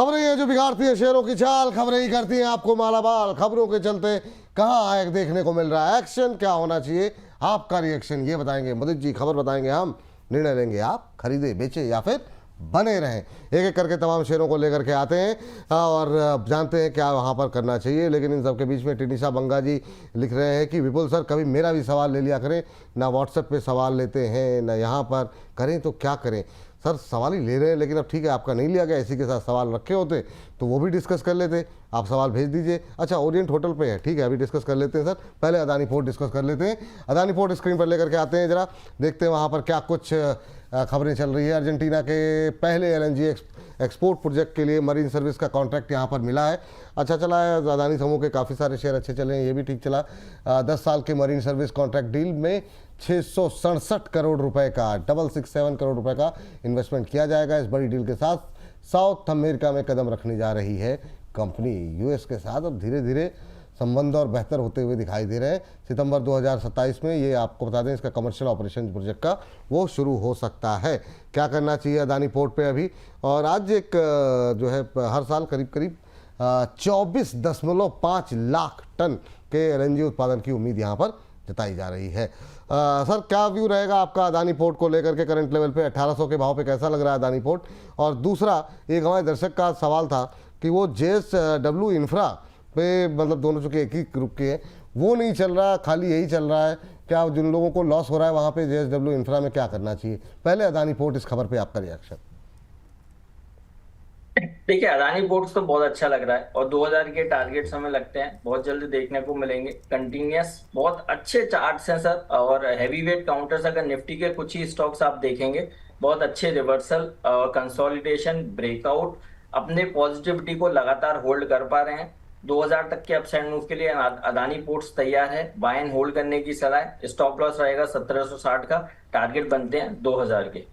खबरें हैं जो बिगाड़ती हैं शेरों की चाल, खबरें ही करती हैं आपको मालामाल। खबरों के चलते कहाँ आए देखने को मिल रहा है एक्शन, क्या होना चाहिए आपका रिएक्शन, ये बताएंगे मोदी जी। खबर बताएंगे हम, निर्णय लेंगे आप, खरीदे बेचे या फिर बने रहें। एक एक करके तमाम शेरों को लेकर के आते हैं और जानते हैं क्या वहाँ पर करना चाहिए। लेकिन इन सब के बीच में टिनिशा बंगा जी लिख रहे हैं कि विपुल सर कभी मेरा भी सवाल ले लिया करें, ना व्हाट्सएप पे सवाल लेते हैं ना यहाँ पर, करें तो क्या करें सर। सवाल ही ले रहे हैं, लेकिन अब ठीक है आपका नहीं लिया गया, इसी के साथ सवाल रखे होते तो वो भी डिस्कस कर लेते। आप सवाल भेज दीजिए। अच्छा, ओरिएंट होटल पे है, ठीक है अभी डिस्कस कर लेते हैं सर। पहले अदानी पोर्ट डिस्कस कर लेते हैं। अदानी पोर्ट स्क्रीन पर लेकर के आते हैं, जरा देखते हैं वहाँ पर क्या कुछ खबरें चल रही है। अर्जेंटीना के पहले एलएनजी एक्सपोर्ट प्रोजेक्ट के लिए मरीन सर्विस का कॉन्ट्रैक्ट यहाँ पर मिला है। अच्छा चला है, अदानी समूह के काफ़ी सारे शेयर अच्छे चले हैं, ये भी ठीक चला। 10 साल के मरीन सर्विस कॉन्ट्रैक्ट डील में 667 करोड़ रुपए का, 667 करोड़ रुपए का इन्वेस्टमेंट किया जाएगा। इस बड़ी डील के साथ साउथ अमेरिका में कदम रखने जा रही है कंपनी। यूएस के साथ अब धीरे धीरे संबंध और बेहतर होते हुए दिखाई दे रहे हैं। सितंबर 2027 में ये आपको बता दें इसका कमर्शियल ऑपरेशन प्रोजेक्ट का वो शुरू हो सकता है। क्या करना चाहिए अदानी पोर्ट पे अभी, और आज एक जो है हर साल करीब करीब 24.5 लाख टन के एलएनजी उत्पादन की उम्मीद यहाँ पर जताई जा रही है। सर क्या व्यू रहेगा आपका अदानी पोर्ट को लेकर के? करंट लेवल पे 1800 के भाव पे कैसा लग रहा है अदानी पोर्ट? और दूसरा, एक हमारे दर्शक का सवाल था कि वो JSW इंफ्रा पे, मतलब दोनों चूँकि एक ही ग्रुप के हैं, वो नहीं चल रहा, खाली यही चल रहा है। क्या जिन लोगों को लॉस हो रहा है वहाँ पे JSW इंफ्रा में क्या करना चाहिए? पहले अदानी पोर्ट, इस खबर पे आपका रिएक्शन। देखिए, अदानी पोर्ट्स तो बहुत अच्छा लग रहा है और 2000 के टारगेट्स हमें लगते हैं बहुत जल्दी देखने को मिलेंगे। कंटिन्यूअस बहुत अच्छे चार्ट्स हैं सर, और हैवी वेट काउंटर्स अगर निफ्टी के कुछ ही स्टॉक्स आप देखेंगे, बहुत अच्छे रिवर्सल, कंसोलिडेशन, ब्रेकआउट, अपने पॉजिटिविटी को लगातार होल्ड कर पा रहे हैं। 2000 तक के अपसाइड मूव के लिए अदानी पोर्ट्स तैयार है। बाय एंड होल्ड करने की सलाह। स्टॉप लॉस रहेगा 1760 का, टारगेट बनते हैं 2000 के।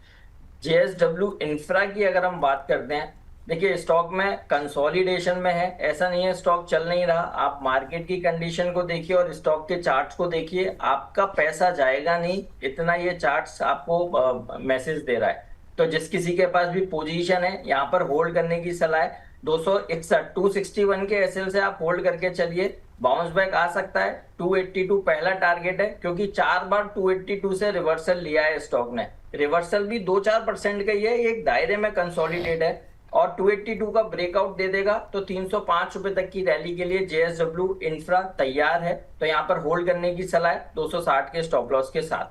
JSW इंफ्रा की अगर हम बात करते हैं, देखिए स्टॉक में कंसोलिडेशन में है, ऐसा नहीं है स्टॉक चल नहीं रहा। आप मार्केट की कंडीशन को देखिए और स्टॉक के चार्ट्स को देखिए, आपका पैसा जाएगा नहीं, इतना ये चार्ट्स आपको मैसेज दे रहा है। तो जिस किसी के पास भी पोजीशन है यहाँ पर होल्ड करने की सलाह है। 261 के एसएल से आप होल्ड करके चलिए, बाउंस बैक आ सकता है। 282 पहला टारगेट है, क्योंकि 4 बार 282 से रिवर्सल लिया है स्टॉक ने। रिवर्सल भी 2-4% का ही है, एक दायरे में कंसोलिडेट है, और 282 का ब्रेकआउट दे देगा तो 305 रुपए तक की रैली के लिए JSW इंफ्रा तैयार है। तो यहाँ पर होल्ड करने की सलाह है 260 के स्टॉप लॉस के साथ।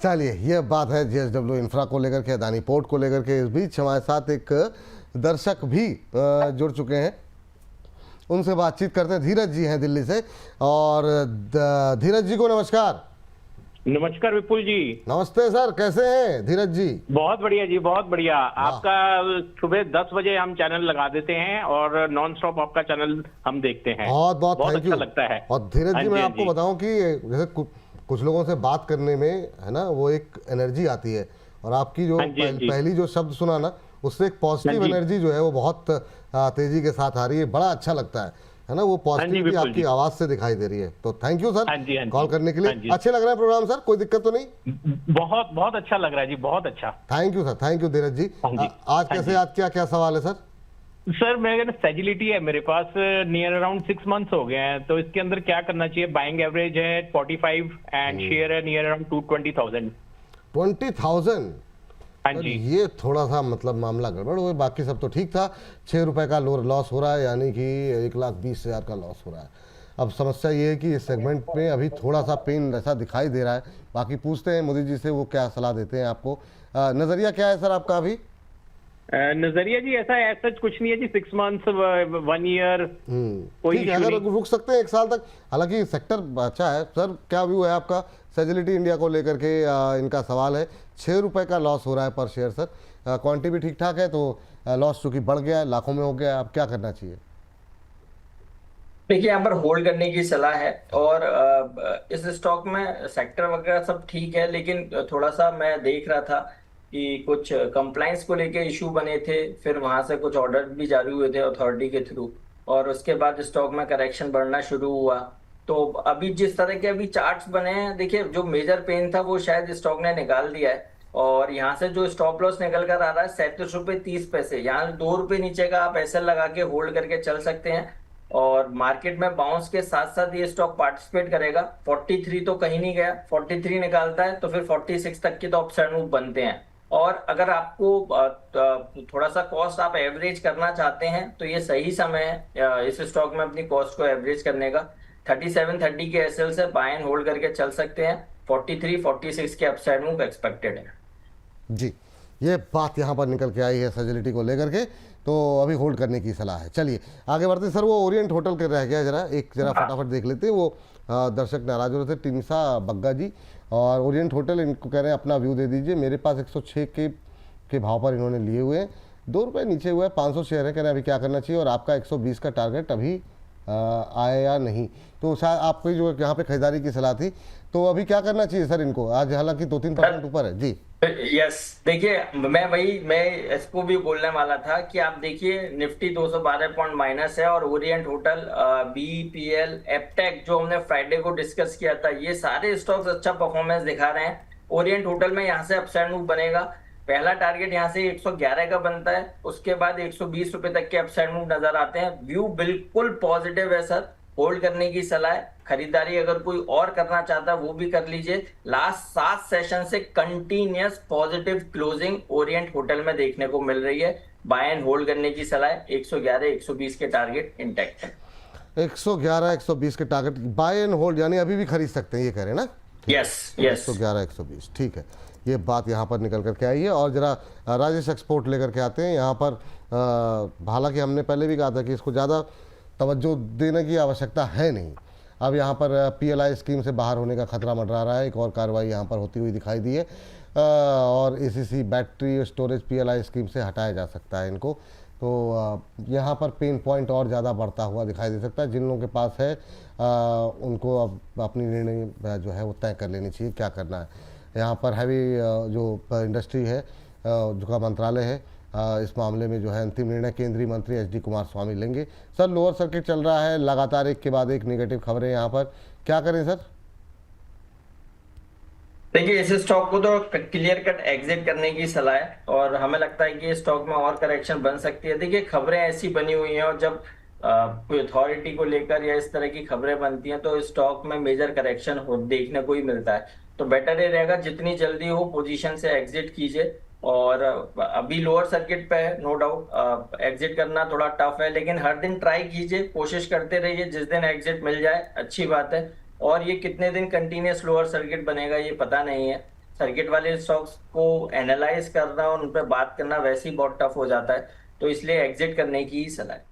चलिए, ये बात है JSW इंफ्रा को लेकर के, अदानी पोर्ट को लेकर के। इस बीच हमारे साथ एक दर्शक भी जुड़ चुके हैं, उनसे बातचीत करते हैं। धीरज जी हैं दिल्ली से, और धीरज जी को नमस्कार। नमस्कार विपुल जी। नमस्ते सर, कैसे हैं धीरज जी? बहुत बढ़िया जी, बहुत बढ़िया। आपका सुबह 10 बजे हम चैनल लगा देते हैं और नॉन स्टॉप आपका चैनल हम देखते हैं। बहुत बहुत बहुत थैंक अच्छा यू लगता है। और धीरज जी, मैं आपको बताऊं कि जैसे कुछ लोगों से बात करने में है ना, वो एक एनर्जी आती है, और आपकी जो पहली जो शब्द सुना ना, उससे एक पॉजिटिव एनर्जी जो है वो बहुत तेजी के साथ आ रही है। बड़ा अच्छा लगता है ना, वो पॉजिटिविटी आपकी आवाज से दिखाई दे रही है। तो थैंक यू सर कॉल करने के लिए। अच्छे लग रहा है प्रोग्राम सर, कोई दिक्कत तो नहीं? बहुत बहुत अच्छा लग रहा है जी, बहुत अच्छा। Thank you sir, thank you Dheeraj ji. आज कैसे याद किया, क्या सवाल है सर? सर मेरे सेजिलिटी है मेरे पास, नियर अराउंड 6 मंथ्स हो गए हैं, तो इसके अंदर क्या करना चाहिए? बाइंग एवरेज है 45 एंड शेयर है नियर अराउंड 220,000। 20,000? हाँ जी, ये थोड़ा सा मतलब मामला गड़बड़ हुआ, बाकी सब तो ठीक था। 6 रुपए का लॉस हो रहा है, यानी कि 1,20,000 का लॉस हो रहा है। अब समस्या ये है कि इस सेगमेंट में अभी थोड़ा सा पेन ऐसा दिखाई दे रहा है। बाकी पूछते हैं मोदी जी से, वो क्या सलाह देते हैं आपको। नजरिया क्या है सर आपका अभी? नजरिया जी ऐसा कुछ नहीं है जी, 6 मंथ्स 1 ईयर कोई ठीक है, अगर रुक सकते हैं 1 साल तक। हालांकि सेक्टर अच्छा है सर। क्या व्यू है आपका सेजिलिटी इंडिया को लेकर के? इनका सवाल है 6 रुपए का लॉस हो रहा है पर शेयर सर, क्वांटिटी भी ठीक ठाक है, तो लॉस चूंकि बढ़ गया है, लाखों में हो गया है, अब क्या करना चाहिए? देखिए, यहाँ पर होल्ड करने की सलाह है, और इस स्टॉक में सेक्टर वगैरह सब ठीक है, लेकिन थोड़ा सा मैं देख रहा था कि कुछ कंप्लाइंस को लेके इशू बने थे, फिर वहां से कुछ ऑर्डर भी जारी हुए थे अथॉरिटी के थ्रू, और उसके बाद स्टॉक में करेक्शन बढ़ना शुरू हुआ। तो अभी जिस तरह के अभी चार्ट्स बने हैं, देखिए जो मेजर पेन था वो शायद स्टॉक ने निकाल दिया है, और यहाँ से जो स्टॉप लॉस निकल कर आ रहा है 37.30 रुपए, यहाँ 2 रुपए नीचे का आप एसएल लगा के होल्ड करके चल सकते हैं। और मार्केट में बाउंस के साथ साथ ये स्टॉक पार्टिसिपेट करेगा। 43 तो कहीं नहीं गया, 43 निकालता है तो फिर 46 तक के तो अपसाइड मूव बनते हैं। और अगर आपको थोड़ा सा कॉस्ट आप एवरेज करना चाहते हैं तो ये सही समय है इस स्टॉक में अपनी कॉस्ट को एवरेज करने का। 3730 के एसएल से बाय एंड होल्ड करके चल सकते हैं। 43 46 के अपसाइड मूव एक्सपेक्टेड है। जी, ये बात यहाँ पर निकल के आई है सजिलिटी को लेकर के, तो अभी होल्ड करने की सलाह है। चलिए आगे बढ़ते हैं सर। वो ओरिएंट होटल के रह गया, जरा फटाफट देख लेते हैं। वो दर्शक नाराज हो रहे थे, टिनसा बग्गा जी, और ओरिएंट होटल इनको कह रहे हैं अपना व्यू दे दीजिए। मेरे पास 106 के भाव पर इन्होंने लिए हुए हैं, 2 रुपये नीचे हुआ है, 500 शेयर है। कह रहे हैं अभी क्या करना चाहिए, और आपका 120 का टारगेट अभी आया या नहीं। तो शायद आपकी जो यहाँ पे खरीदारी की सलाह थी, तो अभी क्या करना चाहिए सर इनको? आज हालांकि 2-3% ऊपर है जी। यस, देखिए मैं इसको भी बोलने वाला था कि आप देखिए निफ्टी 212 पॉइंट माइनस है, और ओरिएंट होटल, बीईपीएल, एपटेक जो हमने फ्राइडे को डिस्कस किया था, ये सारे स्टॉक्स अच्छा परफॉर्मेंस दिखा रहे हैं। ओरिएंट होटल में यहाँ से अपसाइड मूव बनेगा। पहला टारगेट यहाँ से 111 का बनता है, उसके बाद 120 रुपए तक के अपसाइड मूव नजर आते हैं। व्यू बिल्कुल पॉजिटिव है सर, होल्ड करने की सलाह है। खरीदारी अगर कोई और करना चाहता है वो भी कर लीजिए। लास्ट 7 सेशन से continuous positive closing Orient hotel में देखने को मिल रही है। बाय एंड होल्ड करने की सलाह है। 111 120 के टारगेट इंटैक्ट है। 111 120 के टारगेट बाय एंड होल्ड, यानी अभी भी खरीद सकते हैं, ये कह रहे हैं ना? यस 111 120, ठीक है। ये बात यहाँ पर निकल करके आई है। और जरा राजेश एक्सपोर्ट लेकर के आते हैं यहाँ पर। हालांकि हमने पहले भी कहा था कि इसको ज़्यादा तवज्जो देने की आवश्यकता है नहीं। अब यहाँ पर पीएलआई स्कीम से बाहर होने का खतरा मंडरा रहा है। एक और कार्रवाई यहाँ पर होती हुई दिखाई दी है, और ACC battery storage PLI scheme से हटाया जा सकता है इनको। तो यहाँ पर पेन पॉइंट और ज़्यादा बढ़ता हुआ दिखाई दे सकता है। जिन लोगों के पास है उनको अब अपनी निर्णय जो है वो तय कर लेनी चाहिए क्या करना है। यहाँ पर हैवी जो इंडस्ट्री है जो का मंत्रालय है, इस मामले में जो है अंतिम निर्णय केंद्रीय मंत्री एचडी कुमारस्वामी लेंगे। सर लोअर सर्किट चल रहा है, लगातार एक के बाद एक नेगेटिव खबरें यहाँ पर, क्या करें सर? देखिए इस स्टॉक को तो क्लियर कट एग्जिट करने की सलाह है, और हमें लगता है कि स्टॉक में और करेक्शन बन सकती है। देखिए खबरें ऐसी बनी हुई हैं, और जब कोई अथॉरिटी को लेकर या इस तरह की खबरें बनती हैं तो स्टॉक में मेजर करेक्शन देखने को ही मिलता है। तो बेटर ये रहेगा जितनी जल्दी हो पोजीशन से एग्जिट कीजिए। और अभी लोअर सर्किट पे है, नो डाउट एग्जिट करना थोड़ा टफ है, लेकिन हर दिन ट्राई कीजिए, कोशिश करते रहिए। जिस दिन एग्जिट मिल जाए अच्छी बात है। और ये कितने दिन कंटिन्यूस लोअर सर्किट बनेगा ये पता नहीं है। सर्किट वाले स्टॉक्स को एनालाइज करना और उन पर बात करना वैसे ही बहुत टफ हो जाता है, तो इसलिए एग्जिट करने की ही सलाह है।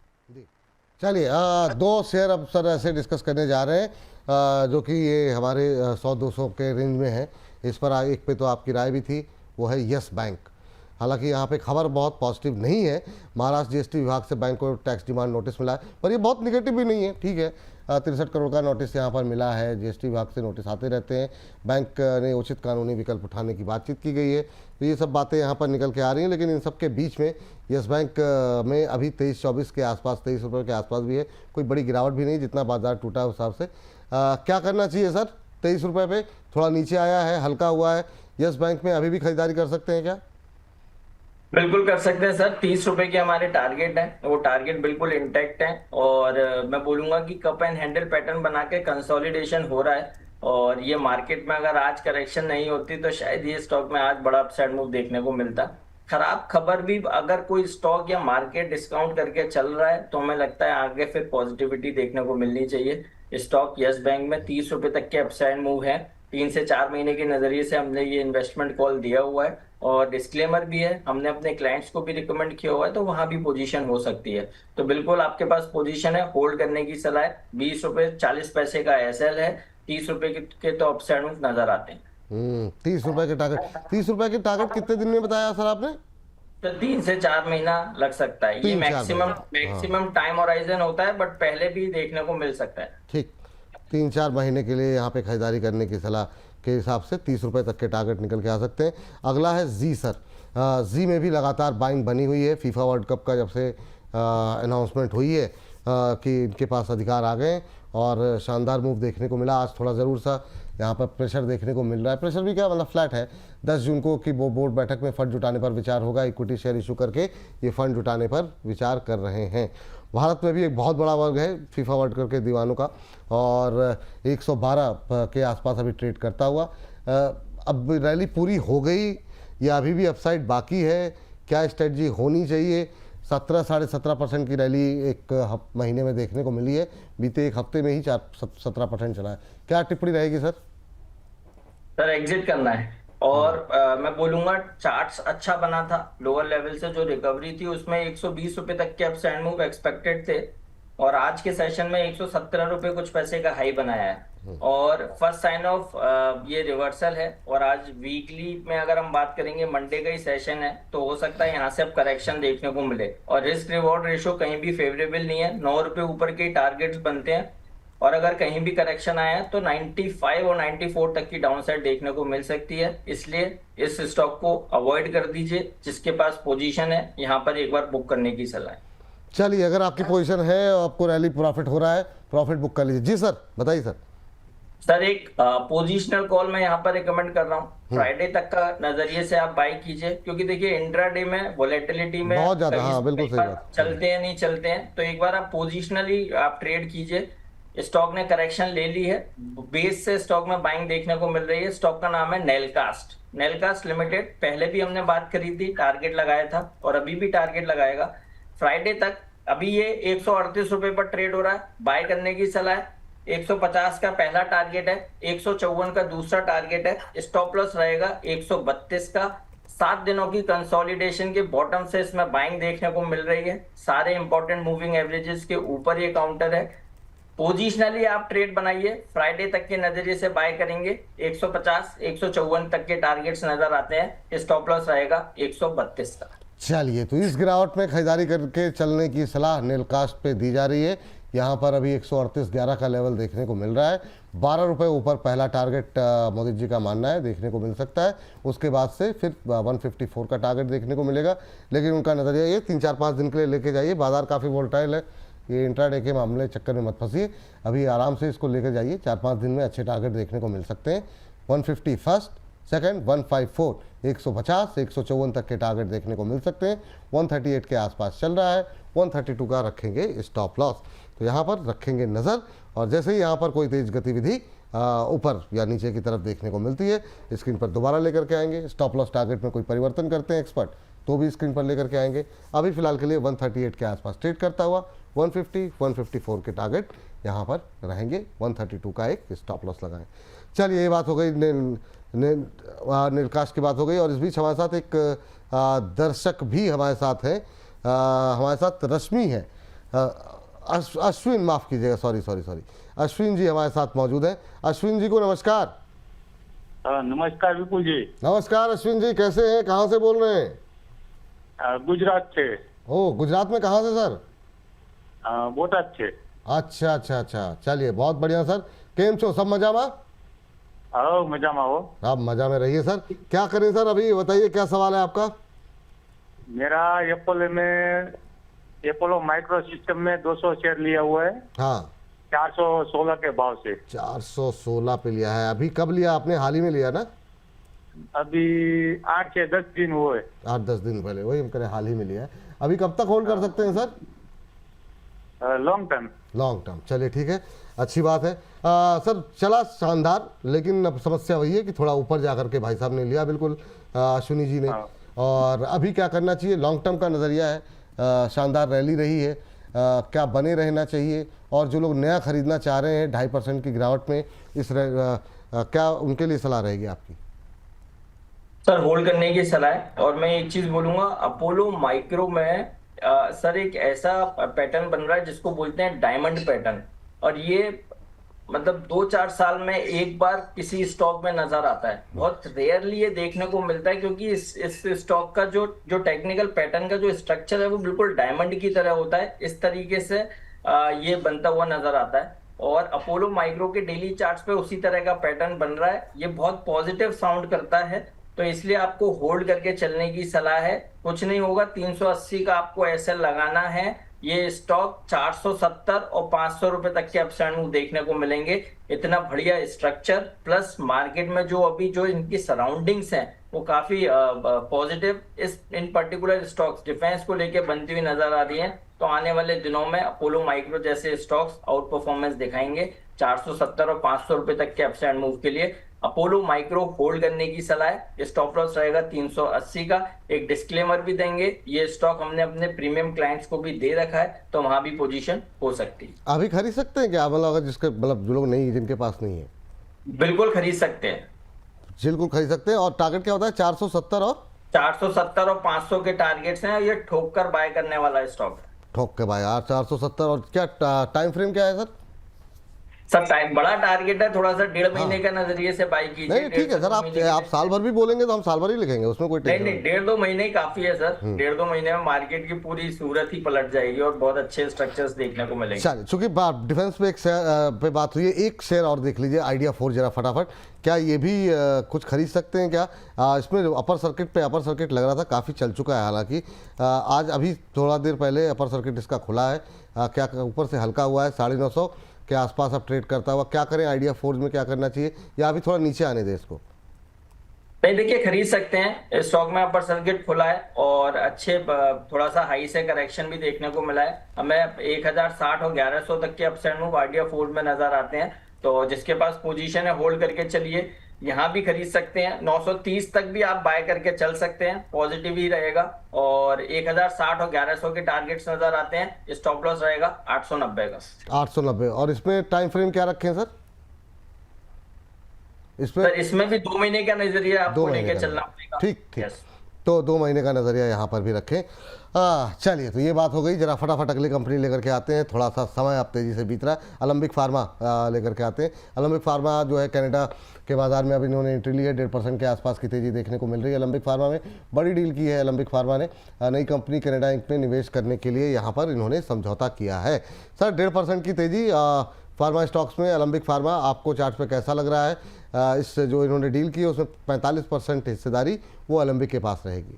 चलिए 2 शेयर अब सर ऐसे डिस्कस करने जा रहे हैं जो कि ये हमारे 100-200 के रेंज में है। इस पर एक पे तो आपकी राय भी थी, वो है यस बैंक। हालांकि यहाँ पे खबर बहुत पॉजिटिव नहीं है। महाराष्ट्र जीएसटी विभाग से बैंक को टैक्स डिमांड नोटिस मिला है, पर ये बहुत निगेटिव भी नहीं है, ठीक है। 63 करोड़ का नोटिस यहाँ पर मिला है। जीएसटी विभाग से नोटिस आते रहते हैं। बैंक ने उचित कानूनी विकल्प उठाने की बातचीत की गई है, तो ये सब बातें यहाँ पर निकल के आ रही हैं। लेकिन इन सब के बीच में यस बैंक में अभी 23-24 के आसपास, 23 रुपये के आसपास भी है। कोई बड़ी गिरावट भी नहीं, जितना बाजार टूटा उस हिसाब से। क्या करना चाहिए सर? 23 रुपये पे थोड़ा नीचे आया है, हल्का हुआ है। यस बैंक में अभी भी खरीदारी कर सकते हैं क्या? बिल्कुल कर सकते हैं सर। 30 रुपए के हमारे टारगेट है, वो टारगेट बिल्कुल इंटैक्ट है। और मैं बोलूंगा कि कप एंड हैंडल पैटर्न बना के कंसोलिडेशन हो रहा है, और ये मार्केट में अगर आज करेक्शन नहीं होती तो शायद ये स्टॉक में आज बड़ा अपसाइड मूव देखने को मिलता। खराब खबर भी, अगर कोई स्टॉक या मार्केट डिस्काउंट करके चल रहा है तो हमें लगता है आगे फिर पॉजिटिविटी देखने को मिलनी चाहिए। स्टॉक यस बैंक में 30 रुपए तक के अपसाइड मूव है। 3 से 4 महीने के नजरिए से हमने ये इन्वेस्टमेंट कॉल दिया हुआ है, और डिस्क्लेमर भी है, हमने अपने क्लाइंट्स को भी रिकमेंड किया हुआ है, तो वहां भी पोजीशन हो सकती है। तो बिल्कुल आपके पास पोजीशन है, होल्ड करने की सलाह है। 20 रुपए 40 पैसे का एसएल है। 30 रुपए के तो अपसाइड मूव नजर आते हैं। 30 रुपए के टारगेट। 30 रुपए के टारगेट कितने दिन में बताया सर आपने? तो 3 से 4 महीना लग सकता है। ये मैक्सिमम टाइम होराइजन होता है, बट पहले भी देखने को मिल सकता है। ठीक, 3-4 महीने के लिए यहाँ पे खरीदारी करने की सलाह के हिसाब से 30 रुपये तक के टारगेट निकल के आ सकते हैं। अगला है जी सर। जी में भी लगातार बाइंग बनी हुई है। फीफा वर्ल्ड कप का जब से अनाउंसमेंट हुई है कि इनके पास अधिकार आ गए और शानदार मूव देखने को मिला। आज थोड़ा ज़रूर सा यहाँ पर प्रेशर देखने को मिल रहा है। प्रेशर भी क्या, मतलब फ्लैट है। 10 जून को कि वो बोर्ड बैठक में फंड जुटाने पर विचार होगा। इक्विटी शेयर इशू करके ये फंड जुटाने पर विचार कर रहे हैं। भारत में भी एक बहुत बड़ा वर्ग है फीफा वर्ल्ड कप के दीवानों का और 112 के आसपास अभी ट्रेड करता हुआ। अब रैली पूरी हो गई या अभी भी अपसाइड बाकी है? क्या स्ट्रेटजी होनी चाहिए? 17-17.5% की रैली एक महीने में देखने को मिली है। बीते एक हफ्ते में ही 17% चला है। क्या टिप्पणी रहेगी सर? सर एग्जिट करना है और मैं बोलूंगा चार्ट्स अच्छा बना था। लोअर लेवल से जो रिकवरी थी उसमें 120 रुपए तक के अप एंड मूव एक्सपेक्टेड थे और आज के सेशन में 117 रुपए कुछ पैसे का हाई बनाया है और फर्स्ट साइन ऑफ ये रिवर्सल है। और आज वीकली में अगर हम बात करेंगे, मंडे का ही सेशन है, तो हो सकता है यहाँ से अब करेक्शन देखने को मिले और रिस्क रिवॉर्ड रेशो कहीं भी फेवरेबल नहीं है। 9 रुपए ऊपर के टारगेट्स बनते हैं और अगर कहीं भी करेक्शन आया तो 95 और 94 तक की डाउनसाइड देखने को मिल सकती है। इसलिए इस स्टॉक को अवॉइड कर दीजिए। जिसके पास पोजीशन है यहाँ पर एक बार बुक करने की सलाह है। चलिए, अगर आपकी पोजीशन है और आपको रैली प्रॉफिट हो रहा है, प्रॉफिट बुक कर लीजिए। जी सर, बताइए सर। सर एक पोजिशनल कॉल मैं यहाँ पर रिकमेंड कर रहा हूँ। फ्राइडे तक का नजरिए से आप बाई कीजिए क्योंकि देखिए इंट्राडे में वोलेटिलिटी में बहुत ज्यादा, हाँ बिल्कुल सही बात। चलते हैं नहीं चलते हैं, तो एक बार आप पोजिशनली आप ट्रेड कीजिए। स्टॉक ने करेक्शन ले ली है, बेस से स्टॉक में बाइंग देखने को मिल रही है। स्टॉक का नाम है नेलकास्ट, नेलकास्ट लिमिटेड। पहले भी हमने बात करी थी, टारगेट लगाया था और अभी भी टारगेट लगाएगा फ्राइडे तक। अभी ये 138 रुपए पर ट्रेड हो रहा है, बाय करने की सलाह है। 150 का पहला टारगेट है, 154 का दूसरा टारगेट है, स्टॉप लॉस रहेगा 132 का। 7 दिनों की कंसोलिडेशन के बॉटम से इसमें बाइंग देखने को मिल रही है। सारे इंपॉर्टेंट मूविंग एवरेजेस के ऊपर ये काउंटर है। पोजिशनली आप ट्रेड बनाइए, फ्राइडे तक के नजरिए से बाय करेंगे। 150 154 तक के टारगेट्स नजर आते हैं। स्टॉप लॉस रहेगा 132 का। चलिए, तो इस गिरावट में खरीदारी करके चलने की सलाह नेलकास्ट पे दी जा रही है। यहाँ पर अभी 138.11 का लेवल देखने को मिल रहा है। 12 रुपये ऊपर पहला टारगेट मोदी जी का मानना है देखने को मिल सकता है। उसके बाद से फिर 154 का टारगेट देखने को मिलेगा। लेकिन उनका नज़रिया ये 3-4-5 दिन के लिए लेके जाइए। बाजार काफ़ी वोलेटाइल है, ये इंट्राडे के मामले चक्कर में मत फंसिए। अभी आराम से इसको लेकर जाइए। 4-5 दिन में अच्छे टारगेट देखने को मिल सकते हैं। 150 फर्स्ट, सेकंड 154, 150 154 तक के टारगेट देखने को मिल सकते हैं। 138 के आसपास चल रहा है। 132 का रखेंगे स्टॉप लॉस। तो यहाँ पर रखेंगे नज़र और जैसे ही यहाँ पर कोई तेज गतिविधि ऊपर या नीचे की तरफ देखने को मिलती है, स्क्रीन पर दोबारा लेकर के आएंगे। स्टॉप लॉस टारगेट में कोई परिवर्तन करते हैं एक्सपर्ट तो भी स्क्रीन पर लेकर के आएंगे। अभी फिलहाल के लिए 138 के आसपास ट्रेड करता हुआ 150 154 के टारगेट यहाँ पर रहेंगे। 132 का एक स्टॉप लॉस लगाएं। चलिए, ये बात हो गई, नेलकास्ट की बात हो गई। और इस बीच हमारे साथ एक दर्शक भी हमारे साथ है। हमारे साथ रश्मि है, अश्विन, माफ़ कीजिएगा, सॉरी अश्विन जी हमारे साथ मौजूद हैं। अश्विन जी को नमस्कार। नमस्कार विपुल जी। नमस्कार अश्विन जी, कैसे हैं, कहाँ से बोल रहे हैं? गुजरात से। ओह, गुजरात में कहाँ से सर? बोटाद से। अच्छा, चलिए बहुत बढ़िया सर। केम छो, सब मजा में? मजा में हो। आप मजा में रहिए सर। क्या करें सर, अभी बताइए क्या सवाल है आपका? मेरा एपोलो माइक्रो सिस्टम में 200 शेयर लिया हुआ है। हाँ, 416 के भाव से। 416 पे लिया है। अभी कब लिया आपने? हाल ही में लिया ना? अभी 8 से 10 दिन हुए। 8-10 दिन पहले, वही हम करें, हाल ही में लिया है। अभी कब तक होल्ड कर सकते हैं सर? Long term. चलिए ठीक है, अच्छी बात है। सर चला शानदार, लेकिन अब समस्या वही है कि थोड़ा ऊपर जाकर के भाई साहब ने लिया, बिल्कुल अश्विनी जी ने। और अभी क्या करना चाहिए? लॉन्ग टर्म का नज़रिया है। शानदार रैली रही है, क्या बने रहना चाहिए? और जो लोग नया खरीदना चाह रहे हैं 2.5% की गिरावट में, क्या उनके लिए सलाह रहेगी आपकी? सर होल्ड करने की सलाह है। और मैं एक चीज बोलूंगा, अपोलो माइक्रो में सर एक ऐसा पैटर्न बन रहा है जिसको बोलते हैं डायमंड पैटर्न। और ये मतलब 2-4 साल में एक बार किसी स्टॉक में नजर आता है। बहुत रेयरली ये देखने को मिलता है क्योंकि इस स्टॉक का जो टेक्निकल पैटर्न का जो स्ट्रक्चर है वो बिल्कुल डायमंड की तरह होता है। इस तरीके से ये बनता हुआ नजर आता है। और अपोलो माइक्रो के डेली चार्ट्स पे उसी तरह का पैटर्न बन रहा है। ये बहुत पॉजिटिव साउंड करता है, तो इसलिए आपको होल्ड करके चलने की सलाह है। कुछ नहीं होगा, 380 का आपको एसएल लगाना है। ये स्टॉक 470 और 500 रुपए तक के अपसाइड मूव देखने को मिलेंगे। इतना बढ़िया स्ट्रक्चर प्लस मार्केट में जो अभी जो इनकी सराउंडिंग्स हैं वो काफी पॉजिटिव इस इन पर्टिकुलर स्टॉक्स डिफेंस को लेके बनती हुई नजर आ रही है। तो आने वाले दिनों में अपोलो माइक्रो जैसे स्टॉक्स आउट परफॉर्मेंस दिखाएंगे। 470 और 500 रुपए तक के अपसाइड मूव के लिए अपोलो माइक्रो होल्ड करने की सलाह है। स्टॉप लॉस रहेगा 380 का। एक डिस्क्लेमर भी देंगे, ये स्टॉक हमने अपने प्रीमियम क्लाइंट्स को भी दे रखा है, तो वहां भी पोजीशन हो सकती है। अभी खरीद सकते हैं क्या, मतलब अगर जिसके मतलब जो लोग नहीं, जिनके पास नहीं है? बिल्कुल खरीद सकते हैं, बिल्कुल खरीद सकते हैं। और टारगेट क्या होता है? 470 और 470 और 500 के टारगेट्स हैं। ये ठोक कर बाय करने वाला स्टॉक है। ठोक के भाई यार 470। और क्या टाइम फ्रेम क्या है सर? सर टाइम बड़ा टारगेट है, थोड़ा सा 1.5 महीने का नजरिए से बाय कीजिए। नहीं ठीक है सर, आप साल भर भी बोलेंगे तो हम साल भर ही लिखेंगे, उसमें कोई नहीं टेंशन नहीं, 1.5-2 महीने ही काफी है सर। 1.5-2 महीने में मार्केट की पूरी सूरत ही पलट जाएगी और बहुत अच्छे स्ट्रक्चर्स देखने को मिलेंगे। चलिए, चूंकि डिफेंस पे एक शेयर पे बात हुई है, एक शेयर और देख लीजिए, आइडिया 4 जरा फटाफट। क्या ये भी कुछ खरीद सकते हैं क्या? इसमें अपर सर्किट लग रहा था, काफ़ी चल चुका है हालांकि। आज अभी थोड़ा देर पहले अपर सर्किट इसका खुला है। क्या ऊपर से हल्का हुआ है, 950 के आसपास अब ट्रेड करता हुआ। क्या करें, आइडिया 4 में क्या करना चाहिए, या अभी थोड़ा नीचे आने दें इसको? नहीं देखिए, खरीद सकते हैं। स्टॉक में अपर सर्किट खुला है और अच्छे थोड़ा सा हाई से करेक्शन भी देखने को मिला है। हमें 1060 और 1100 तक के अपसाइड मूव आइडिया 4 में नजर आते हैं। तो जिसके पास पोजीशन है होल्ड करके चलिए, यहाँ भी खरीद सकते हैं। 930 तक भी आप बाय करके चल सकते हैं, पॉजिटिव ही रहेगा। और 1060 और 1100 के टारगेट्स नजर आते हैं। स्टॉप लॉस रहेगा 890 का। 890। और इसमें टाइम फ्रेम क्या रखें सर? इसमें भी 2 महीने का नजरिया आपको लेके चलना पड़ेगा। ठीक ठीक, तो 2 महीने का नजरिया यहाँ पर भी रखें। चलिए, तो ये बात हो गई। जरा फटाफट अगली कंपनी लेकर के आते हैं, थोड़ा सा समय अब तेजी से बीत रहा है। अलम्बिक फार्मा लेकर के आते हैं। अलम्बिक फार्मा जो है कनाडा के बाजार में अभी इन्होंने एंट्री ली है। 1.5% के आसपास की तेजी देखने को मिल रही है। अलम्बिक फार्मा में बड़ी डील की है। अलम्बिक फार्मा ने नई कंपनी कनाडा इंक में निवेश करने के लिए यहाँ पर इन्होंने समझौता किया है। सर 1.5% की तेजी फार्मा स्टॉक्स में अलम्बिक फार्मा आपको चार्ट पे कैसा लग रहा है? इस जो इन्होंने डील की है उसमें 45% हिस्सेदारी वो अलम्बिक के पास रहेगी।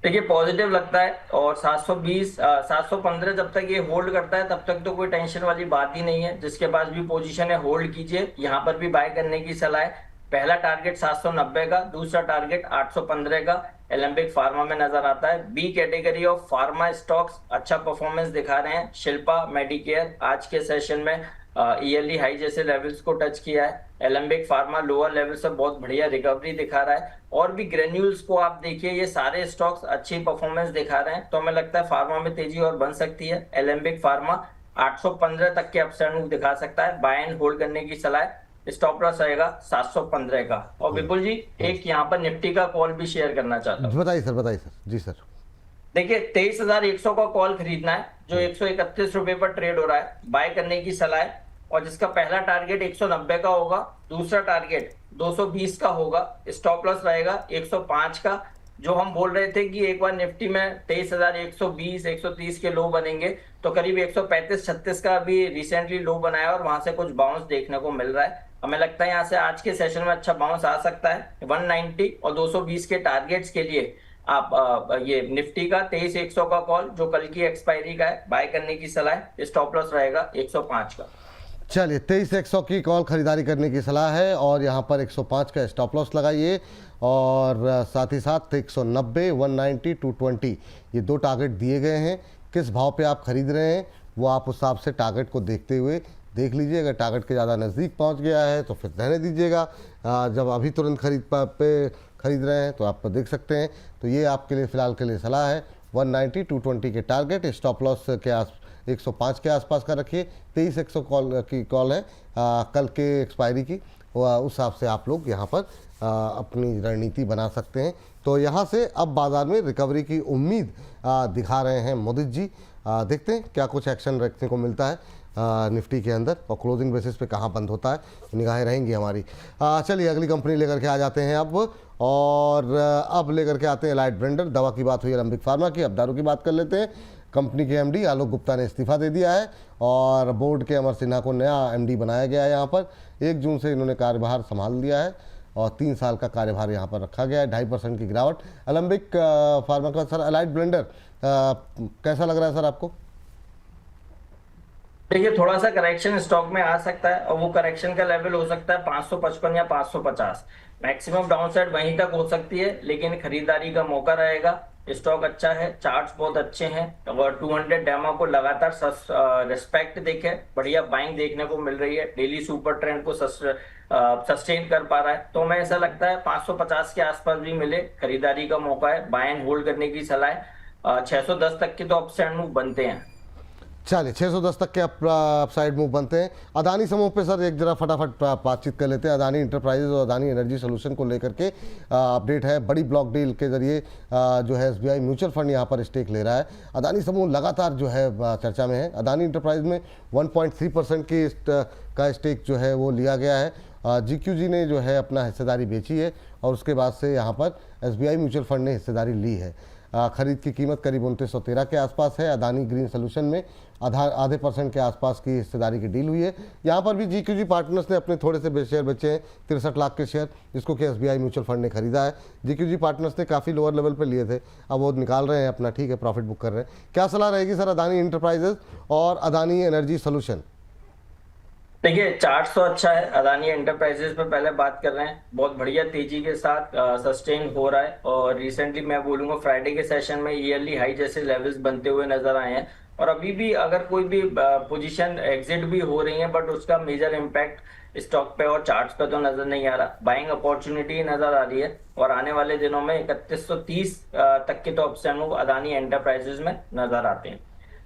देखिए पॉजिटिव लगता है। और 720 715 जब तक ये होल्ड करता है तब तक तो कोई टेंशन वाली बात ही नहीं है। जिसके पास भी पोजीशन है होल्ड कीजिए, यहाँ पर भी बाय करने की सलाह है। पहला टारगेट 790 का, दूसरा टारगेट 815 का एलेम्बिक फार्मा में नजर आता है। B category of pharma stocks अच्छा परफॉर्मेंस दिखा रहे हैं। शिल्पा मेडिकेयर आज के सेशन में ईयरली हाई जैसे लेवल्स को टच किया है। एलेम्बिक फार्मा लोअर लेवल से बहुत बढ़िया रिकवरी दिखा रहा है। और भी ग्रेन्यूल्स को आप देखिए, ये सारे स्टॉक्स अच्छी परफॉर्मेंस दिखा रहे हैं। तो हमें लगता है फार्मा में तेजी और बन सकती है। एलेम्बिक फार्मा 815 तक के अपसाइड मूव दिखा सकता है। बाय एंड होल्ड करने की सलाह है। स्टॉप लॉस रहेगा 715 का। और विपुल जी, एक यहाँ पर निफ्टी का कॉल भी शेयर करना चाहता हूँ। बताइए सर। जी सर। देखिए 23,100 का कॉल खरीदना है, जो 131 रुपए पर ट्रेड हो रहा है। बाय करने की सलाह है। और जिसका पहला टारगेट 190 का होगा, दूसरा टारगेट 220 का होगा। स्टॉप लॉस रहेगा 105 का। जो हम बोल रहे थे कि एक बार निफ्टी में 23,120 130 के लो बनेंगे, तो करीब 135-36 का भी रिसेंटली लो बनाया और वहां से कुछ बाउंस देखने को मिल रहा है। हमें लगता है यहाँ से आज के सेशन में अच्छा बाउंस आ सकता है। 190 और 220 के टारगेट्स के लिए आप ये निफ्टी का 23,100 का कॉल जो कल की एक्सपायरी का है, बाय करने की सलाह है। स्टॉप लॉस रहेगा 105 का। चलिए, 23,100 की कॉल खरीदारी करने की सलाह है और यहाँ पर 105 का स्टॉप लॉस लगाइए। और साथ ही साथ 190, 190, 220 ये 2 टारगेट दिए गए हैं। किस भाव पे आप खरीद रहे हैं वो आप उस हिसाब से टारगेट को देखते हुए देख लीजिए। अगर टारगेट के ज़्यादा नज़दीक पहुँच गया है तो फिर रहने दीजिएगा। जब अभी तुरंत खरीद रहे हैं तो आप देख सकते हैं। तो ये आपके लिए फ़िलहाल के लिए सलाह है। 190, 220 के टारगेट, स्टॉप लॉस के 105 के आसपास का रखिए। 23,100 की कॉल है कल के एक्सपायरी की। उस हिसाब से आप लोग यहाँ पर अपनी रणनीति बना सकते हैं। तो यहाँ से अब बाज़ार में रिकवरी की उम्मीद दिखा रहे हैं मोदी जी। देखते हैं क्या कुछ एक्शन रखने को मिलता है निफ्टी के अंदर और क्लोजिंग बेसिस पे कहाँ बंद होता है, निगाहें रहेंगी हमारी। चलिए अगली कंपनी लेकर के आ जाते हैं अब। और अब लेकर के आते हैं एलाइड ब्लेंडर। दवा की बात हुई अलम्बिक फार्मा की, अब दारू की बात कर लेते हैं। कंपनी के एमडी आलोक गुप्ता ने इस्तीफा दे दिया है और बोर्ड के अमर सिन्हा को नया एमडी बनाया गया है। यहाँ पर 1 जून से इन्होंने कार्यभार संभाल लिया है और 3 साल का कार्यभार यहाँ पर रखा गया है। 2.5% की गिरावट अलम्बिक फार्मा का। सर एलाइड ब्लेंडर कैसा लग रहा है सर आपको? देखिए थोड़ा सा करेक्शन स्टॉक में आ सकता है और वो करेक्शन का लेवल हो सकता है 555 या 550। मैक्सिमम डाउनसाइड वहीं तक हो सकती है, लेकिन खरीदारी का मौका रहेगा। स्टॉक अच्छा है, चार्ट्स बहुत अच्छे हैं और 200 डेमा को लगातार रिस्पेक्ट देखे, बढ़िया बाइंग देखने को मिल रही है, डेली सुपर ट्रेंड को सस्टेन कर पा रहा है। तो हमें ऐसा लगता है 550 के आसपास भी मिले, खरीदारी का मौका है, बाय एंड होल्ड करने की सलाह है। 610 तक के तो अपसाइड मूव बनते हैं। चलिए 610 तक के अपसाइड मूव बनते हैं। अदानी समूह पे सर एक जरा फटाफट बातचीत कर लेते हैं। अदानी इंटरप्राइजेज और अदानी एनर्जी सोल्यूशन को लेकर के अपडेट है। बड़ी ब्लॉक डील के जरिए जो है SBI म्यूचुअल फंड यहाँ पर स्टेक ले रहा है। अदानी समूह लगातार जो है चर्चा में है। अदानी इंटरप्राइज में 1.3% की का स्टेक जो है वो लिया गया है। GQG ने जो है अपना हिस्सेदारी बेची है और उसके बाद से यहाँ पर SBI म्यूचुअल फंड ने हिस्सेदारी ली है। खरीद की कीमत करीब 2913 के आसपास है। अदानी ग्रीन सोल्यूशन में आधे % के आसपास की हिस्सेदारी की डील हुई है। यहाँ पर भी GQG पार्टनर्स ने अपने थोड़े से शेयर बेचे हैं, 63 लाख के शेयर, जिसको कि SBI म्यूचुअल फंड ने खरीदा है। GQG पार्टनर्स ने काफ़ी लोअर लेवल पर लिए थे, अब वो निकाल रहे हैं अपना, ठीक है, प्रॉफिट बुक कर रहे हैं। क्या सलाह रहेगी सर अदानी इंटरप्राइजेज और अदानी एनर्जी सोल्यूशन? देखिए चार्ट तो अच्छा है। अदानी एंटरप्राइजेस पे पहले बात कर रहे हैं, बहुत बढ़िया तेजी के साथ सस्टेन हो रहा है और रिसेंटली मैं बोलूंगा फ्राइडे के सेशन में ईयरली हाई जैसे लेवल्स बनते हुए नजर आए हैं। और अभी भी अगर कोई भी पोजीशन एग्जिट भी हो रही है, बट उसका मेजर इम्पैक्ट स्टॉक पे और चार्ट्स पे तो नजर नहीं आ रहा। बाइंग अपॉर्चुनिटी नजर आ रही है और आने वाले दिनों में 3130 तक के तो अपसाइड मूव अदानी एंटरप्राइजेस में नजर आते हैं।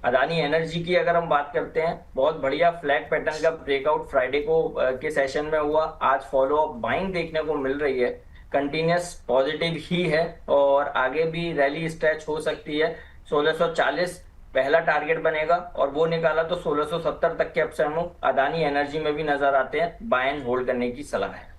अदानी एनर्जी की अगर हम बात करते हैं, बहुत बढ़िया फ्लैग पैटर्न का ब्रेकआउट फ्राइडे को के सेशन में हुआ। आज फॉलो अप बाइंग देखने को मिल रही है, कंटिन्यूस पॉजिटिव ही है और आगे भी रैली स्ट्रेच हो सकती है। 1640 पहला टारगेट बनेगा और वो निकाला तो 1670 तक के अपसाइड मूव अदानी एनर्जी में भी नजर आते हैं। बाय एंड होल्ड करने की सलाह है।